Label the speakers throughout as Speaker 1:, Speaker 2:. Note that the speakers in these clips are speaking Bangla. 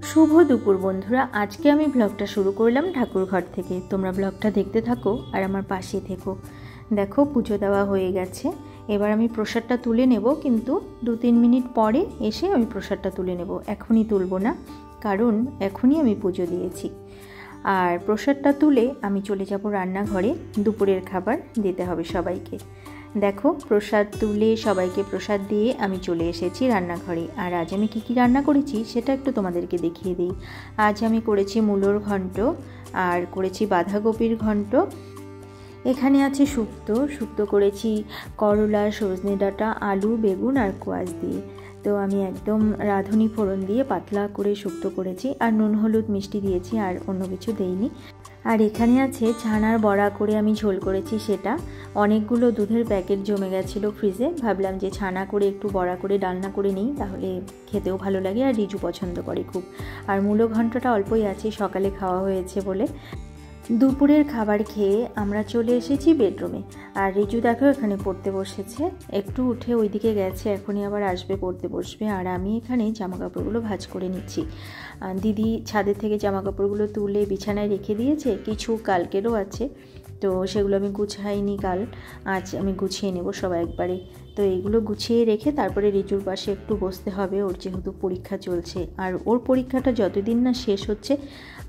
Speaker 1: শুভ দুপুর বন্ধুরা, আজকে আমি ব্লগটা শুরু করলাম ঠাকুর ঘর থেকে। তোমরা ব্লগটা দেখতে থাকো আর আমার পাশে থেকো। দেখো, পুজো দেওয়া হয়ে গেছে। এবার আমি প্রসাদটা তুলে নেব, কিন্তু 2-3 মিনিট পরে এসে আমি প্রসাদটা তুলে নেব। এখনই তুলব না, কারণ এখনই আমি পুজো দিয়েছি। আর প্রসাদটা তুলে আমি চলে যাব রান্নাঘরে, দুপুরের খাবার দিতে হবে সবাইকে। দেখো, প্রসাদ তুলে সবাইকে প্রসাদ দিয়ে আমি চলে এসেছি রান্নাঘরে। আর আজ আমি কী রান্না করেছি সেটা একটু তোমাদেরকে দেখিয়ে দিই। আজ আমি করেছি মূলোর ঘন্ট আর করেছি বাঁধাকপির ঘন্ট। এখানে আছে শুক্তো করেছি করলা, সজনে ডাঁটা, আলু, বেগুন আর কোয়াশ দিয়ে। তো আমি একদম রাঁধুনি ফোড়ন দিয়ে পাতলা করে শুক্তো করেছি, আর নুন হলুদ মিষ্টি দিয়েছি, আর অন্য কিছু দেইনি। আর এখানে আছে ছানার বড়া করে আমি ঝোল করেছি। সেটা অনেকগুলো দুধের প্যাকেট জমে গেছিলো ফ্রিজে, ভাবলাম যে ছানা করে একটু বড়া করে ডালনা করে নিই, তাহলে খেতেও ভালো লাগে আর রিজু পছন্দ করে খুব। আর মূলো ঘন্টটা অল্পই আছে, সকালে খাওয়া হয়েছে বলে। দুপুরের খাবার খেয়ে আমরা চলে এসেছি বেডরুমে। আর রিজু দেখো এখানে পড়তে বসেছে, একটু উঠে ওইদিকে গেছে, এখনই আবার আসবে, পড়তে বসবে। আর আমি এখানে জামা কাপড়গুলো ভাঁজ করে নিচ্ছি। দিদি ছাদের থেকে জামা কাপড়গুলো তুলে বিছানায় রেখে দিয়েছে, কিছু কালকেরও আছে, তো সেগুলো আমি গুছাইনি কাল, আজ আমি গুছিয়ে নেব সব একবারে। তো এইগুলো গুছিয়ে রেখে তারপরে রিজুর পাশে একটু বসতে হবে, ওর যেহেতু পরীক্ষা চলছে। আর ওর পরীক্ষাটা যতদিন না শেষ হচ্ছে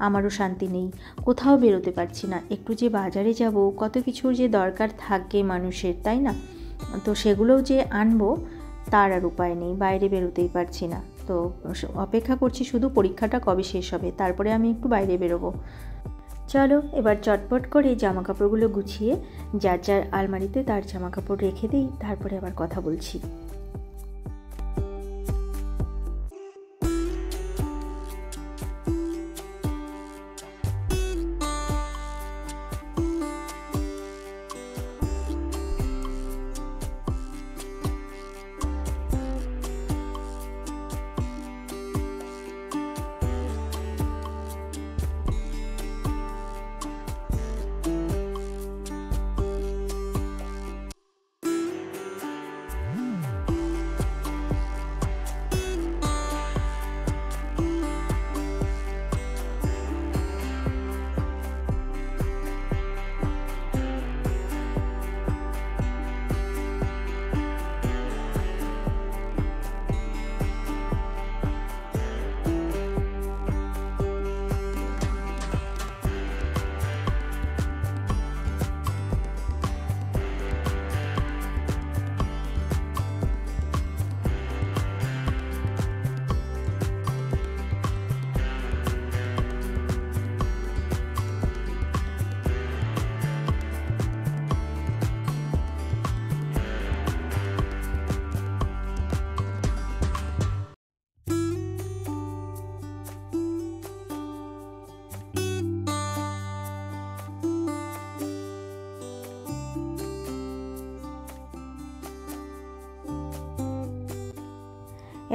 Speaker 1: আমারও শান্তি নেই, কোথাও বেরোতে পারছি না। একটু যে বাজারে যাব, কত কিছুর যে দরকার থাকে মানুষের, তাই না? তো সেগুলোও যে আনবো তার আর উপায় নেই, বাইরে বেরোতেই পারছি না। তো অপেক্ষা করছি শুধু পরীক্ষাটা কবে শেষ হবে, তারপরে আমি একটু বাইরে বেরোবো। চলো এবার চটপট করে জামা কাপড়গুলো গুছিয়ে যার যার আলমারিতে তার জামা কাপড় রেখে দিই, তারপরে আবার কথা বলছি।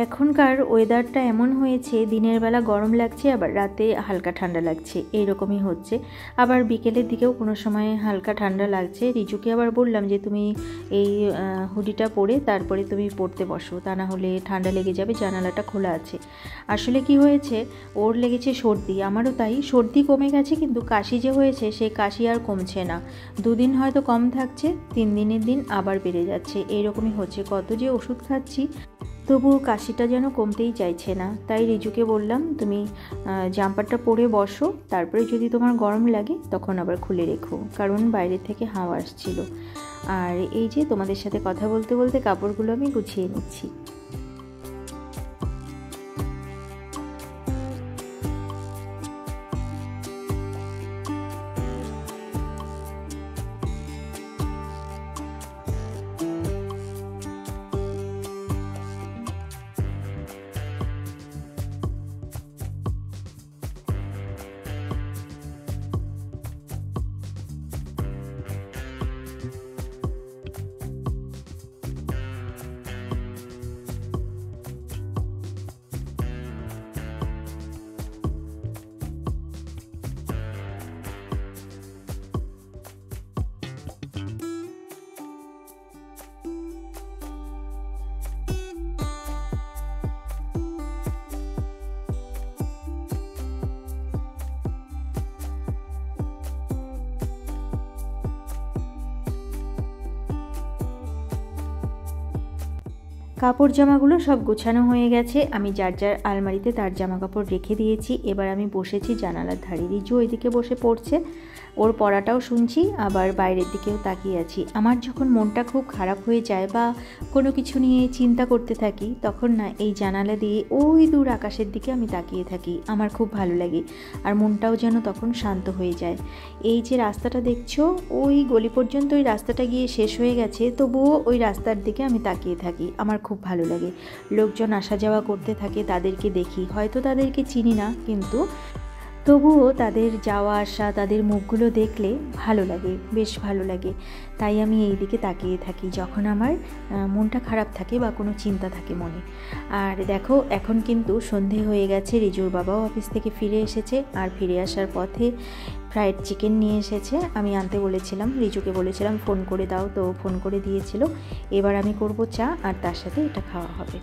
Speaker 1: এখনকার ওয়েদারটা এমন হয়েছে, দিনের বেলা গরম লাগছে, আবার রাতে হালকা ঠান্ডা লাগছে, এইরকমই হচ্ছে। আবার বিকেলের দিকেও কোনো সময় হালকা ঠান্ডা লাগছে। রিজুকে আবার বললাম যে তুমি এই হুডিটা পরে তারপরে তুমি পড়তে বসো, তা না হলে ঠান্ডা লেগে যাবে, জানালাটা খোলা আছে। আসলে কি হয়েছে, ওর লেগেছে সর্দি, আমারও তাই। সর্দি কমে গেছে, কিন্তু কাশি যে হয়েছে সেই কাশি আর কমছে না। 2 দিন হয়তো কম থাকছে, 3 দিনের দিন আবার বেড়ে যাচ্ছে, এইরকমই হচ্ছে। কত যে ওষুধ খাচ্ছি, তবুও কাশিটা যেন কমতেই চাইছে না। তাই রিজুকে বললাম তুমি জাম্পারটা পরে বসো, তারপরে যদি তোমার গরম লাগে তখন আবার খুলে রেখো, কারণ বাইরে থেকে হাওয়া আসছিল। আর এই যে তোমাদের সাথে কথা বলতে বলতে কাপড়গুলো আমি গুছিয়ে নিচ্ছি। কাপড় জামাগুলো সব গোছানো হয়ে গেছে, আমি যার যার আলমারিতে তার জামা কাপড় রেখে দিয়েছি। এবার আমি বসেছি জানালার ধারে, রিজু ওইদিকে বসে পড়ছে, ওর পড়াটাও শুনছি, আবার বাইরের দিকেও তাকিয়ে আছি। আমার যখন মনটা খুব খারাপ হয়ে যায় বা কোনো কিছু নিয়ে চিন্তা করতে থাকি, তখন না এই জানালা দিয়ে ওই দূর আকাশের দিকে আমি তাকিয়ে থাকি, আমার খুব ভালো লাগে, আর মনটাও যেন তখন শান্ত হয়ে যায়। এই যে রাস্তাটা দেখছো, ওই গলি পর্যন্ত ওই রাস্তাটা গিয়ে শেষ হয়ে গেছে, তবুও ওই রাস্তার দিকে আমি তাকিয়ে থাকি, আমার খুব ভালো লাগে। লোকজন আসা যাওয়া করতে থাকে, তাদেরকে দেখি, হয়তো তাদেরকে চিনি না, কিন্তু তবুও তাদের যাওয়া আসা, তাদের মুখগুলো দেখলে ভালো লাগে, বেশ ভালো লাগে। তাই আমি এই দিকে তাকিয়ে থাকি যখন আমার মনটা খারাপ থাকে বা কোনো চিন্তা থাকে মনে। আর দেখো এখন কিন্তু সন্ধে হয়ে গেছে, রিজুর বাবাও অফিস থেকে ফিরে এসেছে, আর ফিরে আসার পথে ফ্রাইড চিকেন নিয়ে এসেছে। আমি আনতে বলেছিলাম, রিজুকে বলেছিলাম ফোন করে দাও, তো ফোন করে দিয়েছিল। এবার আমি করব চা, আর তার সাথে এটা খাওয়া হবে।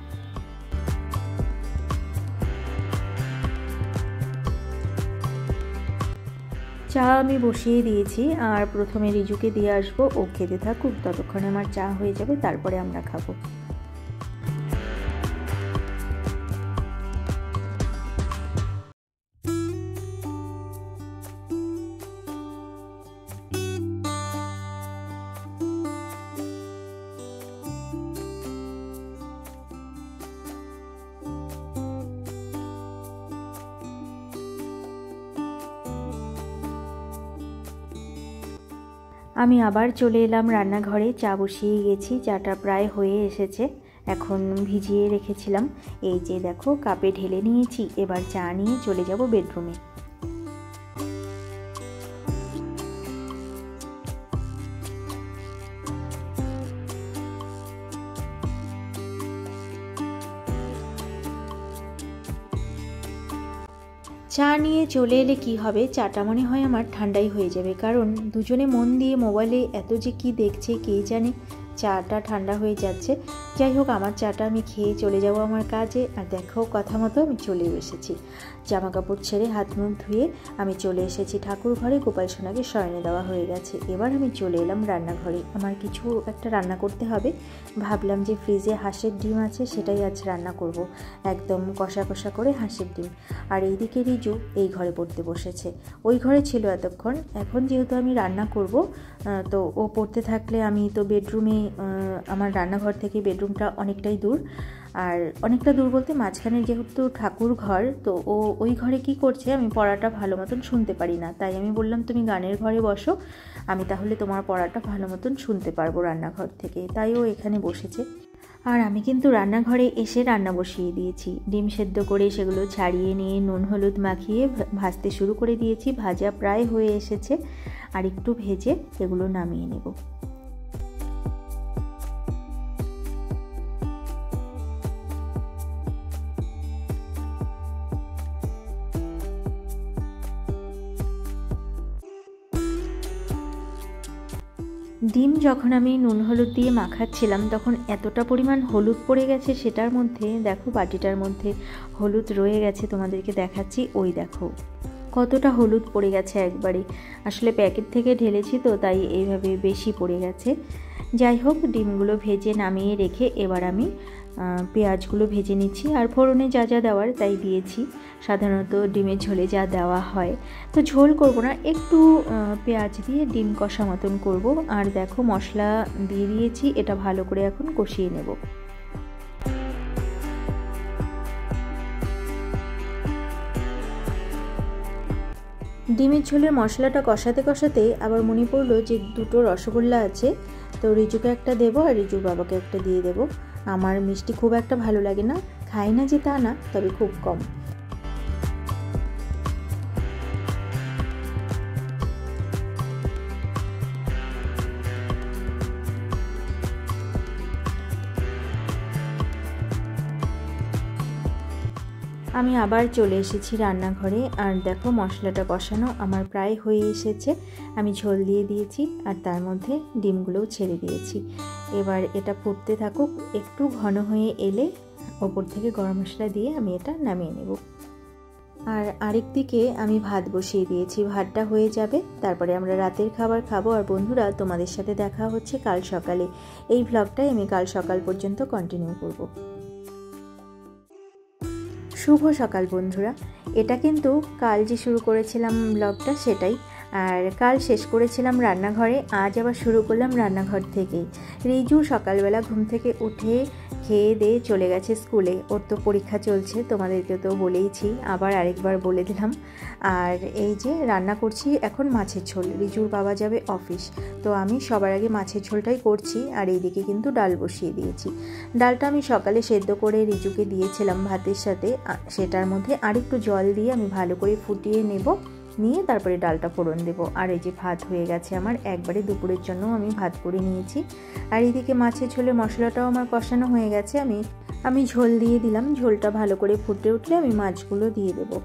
Speaker 1: চা আমি বসিয়ে দিয়েছি, আর প্রথমে রিজুকে দিয়ে আসবো, ও খেতে থাকুক, ততক্ষণে আমার চা হয়ে যাবে, তারপরে আমরা খাবো। আমি আবার চলে এলাম রান্নাঘরে, চা বসিয়ে গেছি, চাটা প্রায় হয়ে এসেছে, এখন ভিজিয়ে রেখেছিলাম। এই যে দেখো কাপে ঢেলে নিয়েছি, এবার চা নিয়ে চলে যাব বেডরুমে। চা নিয়ে চলে এলে কি হবে, চাটা মনে হয় আমার ঠান্ডাই হয়ে যাবে, কারণ দুজনে মন দিয়ে মোবাইলে এত যে কি দেখছে কে জানে, চাটা ঠান্ডা হয়ে যাচ্ছে। যাই হোক, আমার চাটা আমি খেয়ে চলে যাব আমার কাজে। আর দেখো কথা মতো আমি চলেও এসেছি, জামা কাপড় ছেড়ে হাত মুখ ধুয়ে আমি চলে এসেছি ঠাকুর ঘরে। গোপাল সোনাকে শয়নে দেওয়া হয়ে গেছে, এবার আমি চলে এলাম রান্নাঘরে। আমার কিছু একটা রান্না করতে হবে, ভাবলাম যে ফ্রিজে হাঁসের ডিম আছে, সেটাই আজ রান্না করব, একদম কষা কষা করে হাঁসের ডিম। আর এইদিকে রিজু এই ঘরে পড়তে বসেছে, ওই ঘরে ছিল এতক্ষণ, এখন যেহেতু আমি রান্না করব, তো ও পড়তে থাকলে আমি তো বেডরুমে, আমার রান্নাঘর থেকে বেডরুমটা অনেকটাই দূর, আর অনেকটা দূর বলতে মাঝখানে যেহেতু ঠাকুর ঘর, তো ও ওই ঘরে কি করছে আমি পড়াটা ভালো মতন শুনতে পারি না, তাই আমি বললাম তুমি গানের ঘরে বসো, আমি তাহলে তোমার পড়াটা ভালো মতন শুনতে পারবো রান্নাঘর থেকে। তাই ও এখানে বসেছে। আর আমি কিন্তু রান্নাঘরে এসে রান্না বসিয়ে দিয়েছি, ডিম সেদ্ধ করে সেগুলো ছাড়িয়ে নিয়ে নুন হলুদ মাখিয়ে ভাজতে শুরু করে দিয়েছি। ভাজা প্রায় হয়ে এসেছে, আর একটু ভেজে এগুলো নামিয়ে নেব। ডিম যখন আমি নুন হলুদ দিয়ে মাখাচ্ছিলাম, তখন এতটা পরিমাণ হলুদ পড়ে গেছে সেটার মধ্যে, দেখো বাটিটার মধ্যে হলুদ রয়ে গেছে, তোমাদেরকে দেখাচ্ছি, ওই দেখো কতটা হলুদ পড়ে গেছে একবারে। আসলে প্যাকেট থেকে ঢেলেছি তো, তাই এইভাবে বেশি পড়ে গেছে। যাই হোক, ডিমগুলো ভেজে নামিয়ে রেখে এবার আমি পেঁয়াজগুলো ভেজে নিচ্ছি, আর ফোড়নে যা যা দেওয়ার তাই দিয়েছি, সাধারণত ডিমের ঝোলে যা দেওয়া হয়। তো ঝোল করব না, একটু পেঁয়াজ দিয়ে ডিম কষা মতন করব। আর দেখো মশলা দিয়ে দিয়েছি, এটা ভালো করে এখন কষিয়ে নেব। ডিমের ঝোলের মশলাটা কষাতে কষাতে আবার মনে পড়লো যে দুটো রসগোল্লা আছে, তো রিজুকে একটা দেবো আর রিজুর বাবাকে একটা দিয়ে দেবো। আমার মিষ্টি খুব একটা ভালো লাগে না, খাই না যে তা না, তবে খুব কম। আমি আবার চলে এসেছি রান্নাঘরে, আর দেখো মশলাটা কষানো আমার প্রায় হয়ে এসেছে। আমি ঝোল দিয়ে দিয়েছি, আর তার মধ্যে ডিমগুলোও ছেড়ে দিয়েছি। এবার এটা ফুটতে থাকুক, একটু ঘন হয়ে এলে ওপর থেকে গরম মশলা দিয়ে আমি এটা নামিয়ে নেব। আর আরেক দিকে আমি ভাত বসিয়ে দিয়েছি, ভাতটা হয়ে যাবে, তারপরে আমরা রাতের খাবার খাবো। আর বন্ধুরা, তোমাদের সাথে দেখা হচ্ছে কাল সকালে। এই ভ্লগটাই আমি কাল সকাল পর্যন্ত কন্টিনিউ করব। শুভ সকাল বন্ধুরা। এটা কিন্তু কাল যে শুরু করেছিলাম ব্লগটা সেটাই, আর কাল শেষ করেছিলাম রান্নাঘরে, আজ আবার শুরু করলাম রান্নাঘর থেকেই। রিজু সকালবেলা ঘুম থেকে উঠে খেয়ে দিয়ে চলে গেছে স্কুলে, ওর তো পরীক্ষা চলছে, তোমাদেরকে তো বলেইছি, আবার আরেকবার বলে দিলাম। আর এই যে রান্না করছি এখন মাছের ঝোল, রিজুর বাবা যাবে অফিস, তো আমি সবার আগে মাছের ঝোলটাই করছি। আর এইদিকে কিন্তু ডাল বসিয়ে দিয়েছি। ডালটা আমি সকালে সেদ্ধ করে রিজুকে দিয়েছিলাম ভাতের সাথে, সেটার মধ্যে আরেকটু জল দিয়ে আমি ভালো করে ফুটিয়ে নিয়ে তারপরে ডালটা ফোড়ন দেবো। আর এই যে ভাত হয়ে গেছে আমার, একবারে দুপুরের জন্য আমি ভাত করে নিয়েছি। আর এইদিকে মাছের ঝোলে মশলাটাও আমার কষানো হয়ে গেছে, আমি ঝোল দিয়ে দিলাম। ঝোলটা ভালো করে ফুটে উঠলে আমি মাছগুলো দিয়ে দেবো।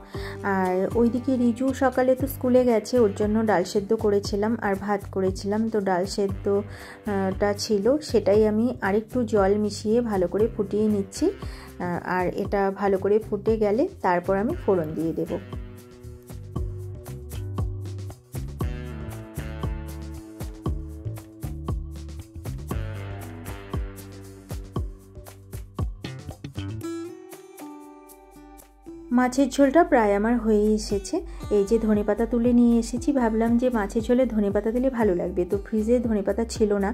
Speaker 1: আর ওইদিকে রিজু সকালে তো স্কুলে গেছে, ওর জন্য ডাল সেদ্ধ করেছিলাম আর ভাত করেছিলাম, তো ডাল সেদ্ধটা ছিল সেটাই আমি আরেকটু জল মিশিয়ে ভালো করে ফুটিয়ে নিচ্ছি। আর এটা ভালো করে ফুটে গেলে তারপর আমি ফোড়ন দিয়ে দেবো। মাছের ঝোলটা প্রায় আমার হয়ে এসেছে। এই যে ধনেপাতা তুলে নিয়ে এসেছি, ভাবলাম যে মাছের ঝোলে ধনেপাতা দিলে ভালো লাগবে, তো ফ্রিজে ধনেপাতা ছিল না।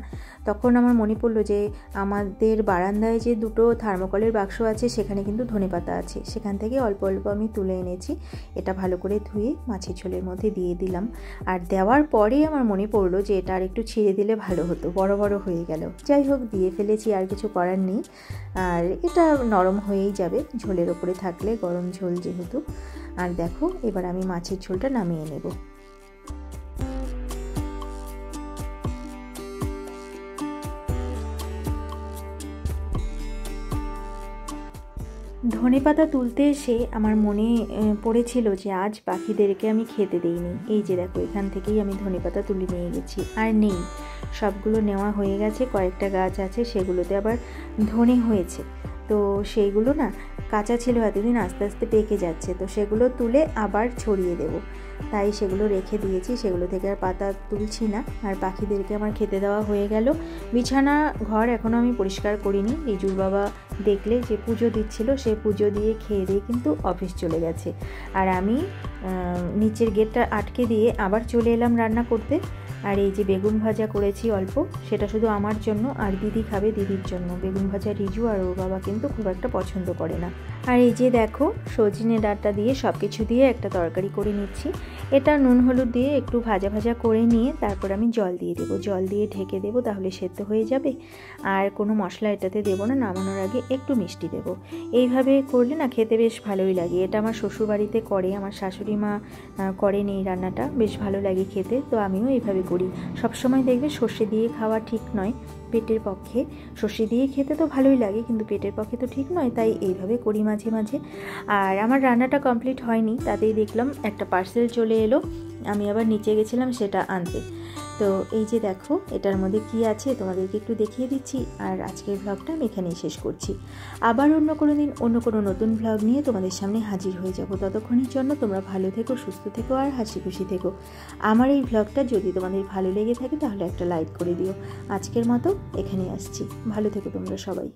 Speaker 1: তখন আমার মনে পড়লো যে আমাদের বারান্দায় যে দুটো থার্মোকলের বাক্স আছে সেখানে কিন্তু ধনেপাতা আছে, সেখান থেকে অল্প অল্প আমি তুলে এনেছি। এটা ভালো করে ধুয়ে মাছের ঝোলের মধ্যে দিয়ে দিলাম। আর দেওয়ার পরেই আমার মনে পড়লো যে এটা আর একটু ছিঁড়ে দিলে ভালো হতো, বড় বড় হয়ে গেল। যাই হোক, দিয়ে ফেলেছি, আর কিছু করার নেই। আর এটা নরম হয়েই যাবে ঝোলের ওপরে থাকলে, গরম ঝোল যেহেতু। আর দেখো, এবার আমি মাছের ঝোলটা নামিয়ে নেব। ধনেপাতা তুলতে এসে আমার মনে পড়েছিল যে আজ পাখিদেরকে আমি খেতে দেইনি। এই যে দেখো, এখান থেকেই আমি ধনেপাতা তুলে নিয়ে গেছি, আর নেই, সবগুলো নেওয়া হয়ে গেছে। কয়েকটা গাছ আছে সেগুলোতে আবার ধনে হয়েছে, তো সেইগুলো না কাঁচা ছিল এতদিন, আস্তে আস্তে পেকে যাচ্ছে, তো সেগুলো তুলে আবার ছড়িয়ে দেব, তাই সেগুলো রেখে দিয়েছি। সেগুলো থেকে আর পাতা তুলছি না। আর পাখিদেরকে আমার খেতে দেওয়া হয়ে গেল। বিছানা ঘর এখনও আমি পরিষ্কার করিনি। রিজুর বাবা দেখলে যে পুজো দিচ্ছিল, সে পুজো দিয়ে খেয়ে দিয়ে কিন্তু অফিস চলে গেছে। আর আমি নিচের গেটটা আটকে দিয়ে আবার চলে এলাম রান্না করতে। আর এই যে বেগুন ভাজা করেছি অল্প, সেটা শুধু আমার জন্য, আর দিদি খাবে দিদির জন্য। বেগুন ভাজা রিজু আর ওর বাবা কিন্তু খুব একটা পছন্দ করে না। আর এই যে দেখো, সজনে ডাঁটা দিয়ে সব কিছু দিয়ে একটা তরকারি করে নিচ্ছি। এটা নুন হলুদ দিয়ে একটু ভাজা ভাজা করে নিয়ে তারপর আমি জল দিয়ে দেবো, জল দিয়ে ঢেকে দেবো, তাহলে সেদ্ধ হয়ে যাবে। আর কোনো মশলা এটাতে দেবো না, নামানোর আগে একটু মিষ্টি দেবো। এইভাবে করলে না খেতে বেশ ভালোই লাগে। এটা আমার শ্বশুরবাড়িতে করে, আমার শাশুড়ি মা করেন এই রান্নাটা, বেশ ভালো লাগে খেতে, তো আমিও এইভাবে করি। সবসময় দেখবে সর্ষে দিয়ে খাওয়া ঠিক নয় পেটের পক্ষে, সর্ষে দিয়ে খেতে তো ভালোই লাগে কিন্তু পেটের পক্ষে তো ঠিক নয়, তাই এইভাবে করি মাঝে মাঝে। আর আমার রান্নাটা কমপ্লিট হয়নি, তাতেই দেখলাম একটা পার্সেল চলে এলো। আমি আবার নিচে গেছিলাম সেটা আনতে। তো এই যে দেখো, এটার মধ্যে কি আছে তোমাদেরকে একটু দেখিয়ে দিচ্ছি। আর আজকের ভ্লগটা আমি এখানেই শেষ করছি। আবার অন্য কোনো দিন অন্য কোনো নতুন ভ্লগ নিয়ে তোমাদের সামনে হাজির হয়ে যাব। ততক্ষণের জন্য তোমরা ভালো থেকো, সুস্থ থেকো আর হাসি খুশি থেকো। আমার এই ভ্লগটা যদি তোমাদের ভালো লেগে থাকে তাহলে একটা লাইক করে দিও। আজকের মতো এখানেই আসছি, ভালো থেকো তোমরা সবাই।